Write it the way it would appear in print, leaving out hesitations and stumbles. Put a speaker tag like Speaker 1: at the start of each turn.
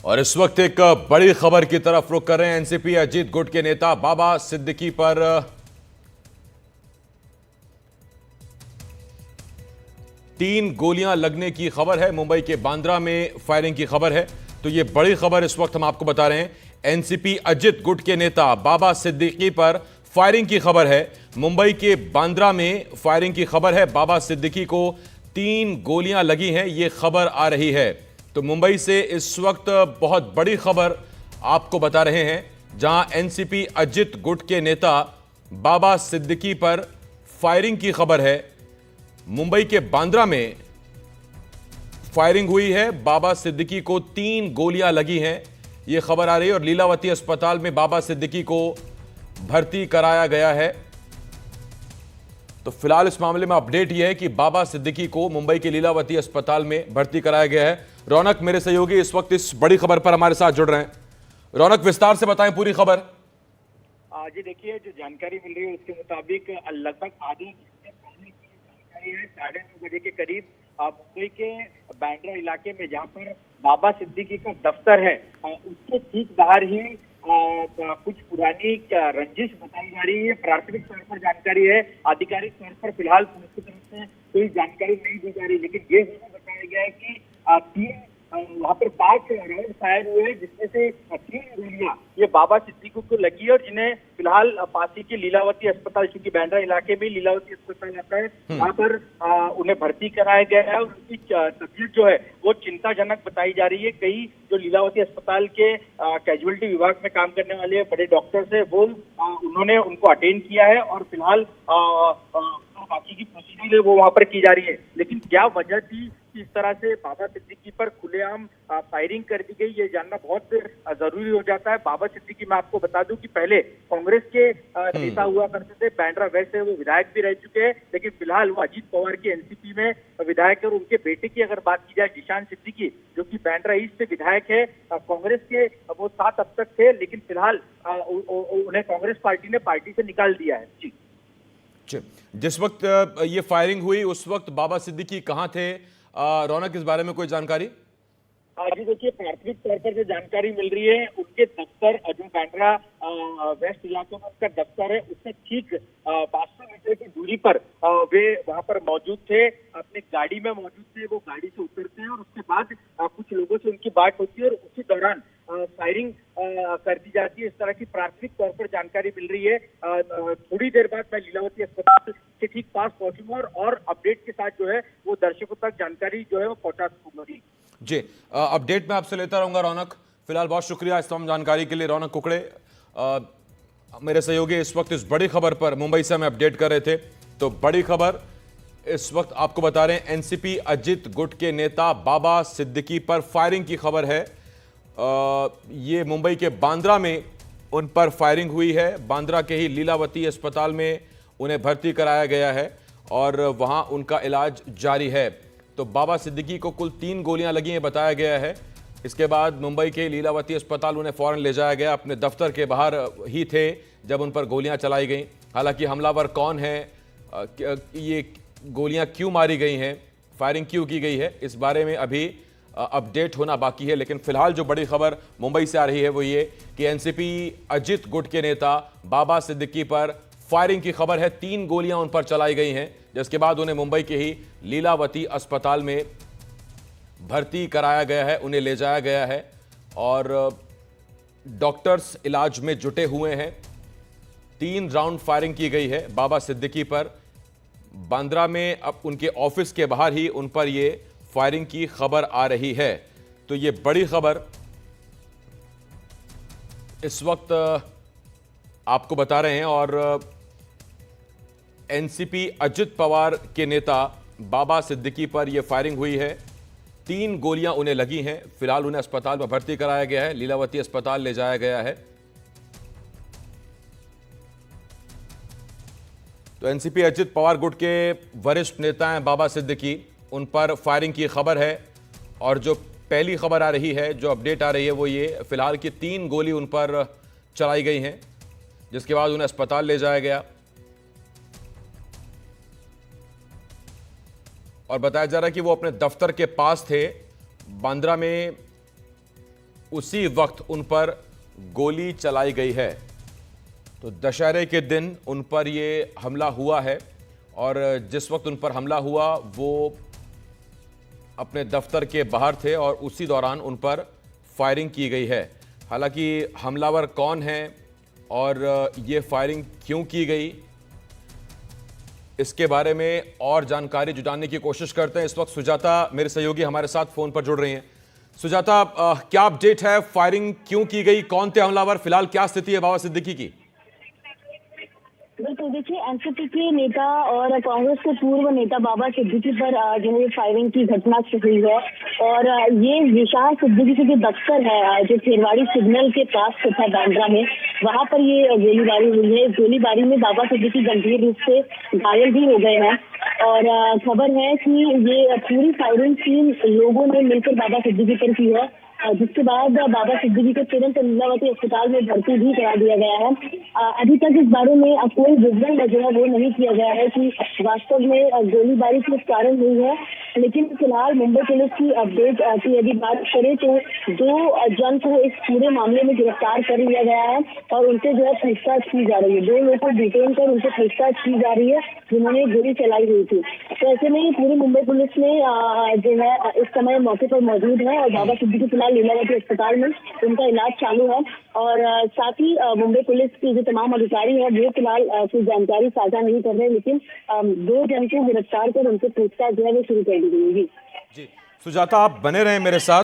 Speaker 1: और इस वक्त एक बड़ी खबर की तरफ रुख कर रहे हैं। एनसीपी अजीत गुट के नेता बाबा सिद्दीकी पर तीन गोलियां लगने की खबर है। मुंबई के बांद्रा में फायरिंग की खबर है। तो यह बड़ी खबर इस वक्त हम आपको बता रहे हैं। एनसीपी अजीत गुट के नेता बाबा सिद्दीकी पर फायरिंग की खबर है। मुंबई के बांद्रा में फायरिंग की खबर है। बाबा सिद्दीकी को 3 गोलियां लगी हैं, यह खबर आ रही है। तो मुंबई से इस वक्त बहुत बड़ी खबर आपको बता रहे हैं, जहां एनसीपी अजीत गुट के नेता बाबा सिद्दीकी पर फायरिंग की खबर है। मुंबई के बांद्रा में फायरिंग हुई है। बाबा सिद्दीकी को 3 गोलियां लगी हैं, यह खबर आ रही है। और लीलावती अस्पताल में बाबा सिद्दीकी को भर्ती कराया गया है। तो फिलहाल इस मामले में अपडेट यह है कि बाबा सिद्दीकी को मुंबई के लीलावती अस्पताल में भर्ती कराया गया है। रौनक मेरे सहयोगी इस वक्त इस बड़ी खबर पर हमारे साथ जुड़ रहे हैं। रौनक, विस्तार से बताएं पूरी खबर।
Speaker 2: जी देखिए, जो जानकारी मिल रही है उसके मुताबिक लगभग आधी घंटे पहले की जानकारी है। 9:30 बजे के करीब मुंबई के बांद्रा इलाके में, जहां पर बाबा सिद्दीकी का दफ्तर है, उसके ठीक बाहर ही कुछ पुरानी रंजिश बताई जा रही है। प्राथमिक तौर पर जानकारी है, आधिकारिक तौर पर फिलहाल पुलिस की तरफ से कोई जानकारी नहीं दी जा रही, लेकिन ये बताया गया है कि 3 वहाँ पर 5 राउंड फायर हुए, जिसमें से 3 गोलियां ये बाबा सिद्दीकी को लगी और जिन्हें फिलहाल पासी के लीलावती अस्पताल, क्योंकि बांद्रा इलाके में लीलावती अस्पताल आता है, वहाँ पर उन्हें भर्ती कराया गया है। और उनकी तबीयत जो है वो चिंताजनक बताई जा रही है। कई जो लीलावती अस्पताल के कैजुअलिटी विभाग में काम करने वाले बड़े डॉक्टर्स है, वो उन्होंने उनको अटेंड किया है और फिलहाल बाकी की प्रोसीजर है वो वहाँ पर की जा रही है। लेकिन क्या वजह थी इस तरह से बाबा सिद्दीकी पर खुलेआम फायरिंग कर दी गई, ये जानना बहुत जरूरी हो जाता है। बाबा सिद्दीकी, मैं आपको बता दूं कि पहले कांग्रेस के नेता हुआ करते थे। बांद्रा वेस्ट है, वो विधायक भी रह चुके हैं, लेकिन फिलहाल वो अजीत पवार की एनसीपी में विधायक है। और उनके बेटे की अगर बात की जाए, जिशान सिद्दीकी, जो कि बांद्रा ईस्ट से विधायक है, कांग्रेस के वो 7 अब तक थे, लेकिन फिलहाल उन्हें कांग्रेस पार्टी ने पार्टी से निकाल दिया है। जी,
Speaker 1: जिस वक्त ये फायरिंग हुई उस वक्त बाबा सिद्दीकी कहां थे? रौनक, इस बारे में कोई जानकारी?
Speaker 2: जी देखिए, प्राथमिक तौर पर जो जानकारी मिल रही है, उनके दफ्तर जो बांद्रा वेस्ट इलाके में उनका दफ्तर है, उससे ठीक 500 मीटर की दूरी पर वे वहां पर मौजूद थे, अपने गाड़ी में मौजूद थे। वो गाड़ी से उतरते हैं और उसके बाद कुछ लोगों से उनकी बात होती है और उसी दौरान फायरिंग कर दी जाती है। इस तरह की प्राथमिक तौर पर जानकारी मिल रही है। थोड़ी देर बाद मैं लीलावती अस्पताल के ठीक पास पहुंचूंगा और अपडेट के साथ जो है वो दर्शकों तक जानकारी जो है वो पहुंचा सकूंगा।
Speaker 1: जी, अपडेट मैं आपसे लेता रहूंगा रौनक। फिलहाल बहुत शुक्रिया इस तमाम जानकारी के लिए। रौनक कुकड़े मेरे सहयोगी इस वक्त इस बड़ी खबर पर मुंबई से हमें अपडेट कर रहे थे। तो बड़ी खबर इस वक्त आपको बता रहे हैं, एनसीपी अजीत गुट के नेता बाबा सिद्दीकी पर फायरिंग की खबर है। ये मुंबई के बांद्रा में उन पर फायरिंग हुई है। बांद्रा के ही लीलावती अस्पताल में उन्हें भर्ती कराया गया है और वहां उनका इलाज जारी है। तो बाबा सिद्दीकी को कुल 3 गोलियां लगी हैं बताया गया है। इसके बाद मुंबई के लीलावती अस्पताल उन्हें फौरन ले जाया गया। अपने दफ्तर के बाहर ही थे जब उन पर गोलियां चलाई गईं। हालांकि हमलावर कौन है, ये गोलियां क्यों मारी गई हैं, फायरिंग क्यों की गई है, इस बारे में अभी अपडेट होना बाकी है। लेकिन फिलहाल जो बड़ी खबर मुंबई से आ रही है वो ये कि एनसीपी अजीत गुट के नेता बाबा सिद्दीकी पर फायरिंग की खबर है। 3 गोलियां उन पर चलाई गई हैं, जिसके बाद उन्हें मुंबई के ही लीलावती अस्पताल में भर्ती कराया गया है, उन्हें ले जाया गया है और डॉक्टर्स इलाज में जुटे हुए हैं। 3 राउंड फायरिंग की गई है बाबा सिद्दीकी पर। बांद्रा में अब उनके ऑफिस के बाहर ही उन पर यह फायरिंग की खबर आ रही है। तो यह बड़ी खबर इस वक्त आपको बता रहे हैं। और एनसीपी अजित पवार के नेता बाबा सिद्दीकी पर यह फायरिंग हुई है। 3 गोलियां उन्हें लगी हैं। फिलहाल उन्हें अस्पताल में भर्ती कराया गया है, लीलावती अस्पताल ले जाया गया है। तो एनसीपी अजित पवार गुट के वरिष्ठ नेता हैं बाबा सिद्दीकी, उन पर फायरिंग की खबर है। और जो पहली खबर आ रही है, जो अपडेट आ रही है वो ये फिलहाल की 3 गोली उन पर चलाई गई हैं, जिसके बाद उन्हें अस्पताल ले जाया गया। और बताया जा रहा है कि वो अपने दफ्तर के पास थे। बांद्रा में उसी वक्त उन पर गोली चलाई गई है। तो दशहरे के दिन उन पर ये हमला हुआ है और जिस वक्त उन पर हमला हुआ वो अपने दफ्तर के बाहर थे और उसी दौरान उन पर फायरिंग की गई है। हालांकि हमलावर कौन है और ये फायरिंग क्यों की गई, इसके बारे में और जानकारी जुटाने की कोशिश करते हैं। इस वक्त सुजाता मेरे सहयोगी हमारे साथ फोन पर जुड़ रही हैं। सुजाता, क्या अपडेट है? फायरिंग क्यों की गई, कौन थे हमलावर, फिलहाल क्या स्थिति है बाबा सिद्दीकी की?
Speaker 3: बिल्कुल, देखिए एनसीपी के नेता और कांग्रेस के पूर्व नेता बाबा सिद्दीकी पर जो है फायरिंग की घटना हुई है और ये विशाल सिद्दीकी के जो दफ्तर है जो खेरवाड़ी सिग्नल के पास स्थित है बांद्रा में, वहां पर ये गोलीबारी हुई है। गोलीबारी में बाबा सिद्दीकी गंभीर रूप से घायल भी हो गए हैं और खबर है कि ये पूरी फायरिंग 3 लोगों ने मिलकर बाबा सिद्दीकी पर की है, जिसके बाद बाबा सिद्दीकी को तुरंत लीलावती अस्पताल में भर्ती भी करा दिया गया है। अभी तक इस बारे में कोई विवरण जो है वो नहीं किया गया है कि वास्तव में गोलीबारी किस कारण हुई है, लेकिन फिलहाल मुंबई पुलिस की अपडेट की यदि बात करें तो 2 जन को इस पूरे मामले में गिरफ्तार कर लिया गया है और उनसे जो है पूछताछ की जा रही है। 2 लोगों को डिटेन कर उनसे पूछताछ की जा रही है जिन्होंने गोली चलाई हुई थी। तो ऐसे में पूरी मुंबई पुलिस में जो है इस समय मौके पर मौजूद है और बाबा सिद्दीकी फिलहाल लीलावती अस्पताल में उनका इलाज चालू है और साथ ही मुंबई पुलिस के जो तमाम अधिकारी है वो फिलहाल कोई जानकारी साझा नहीं कर रहे, लेकिन 2 जन को गिरफ्तार कर उनसे पूछताछ जो है वो शुरू कर दी गई।
Speaker 1: जी सुजाता, आप बने रहें मेरे साथ।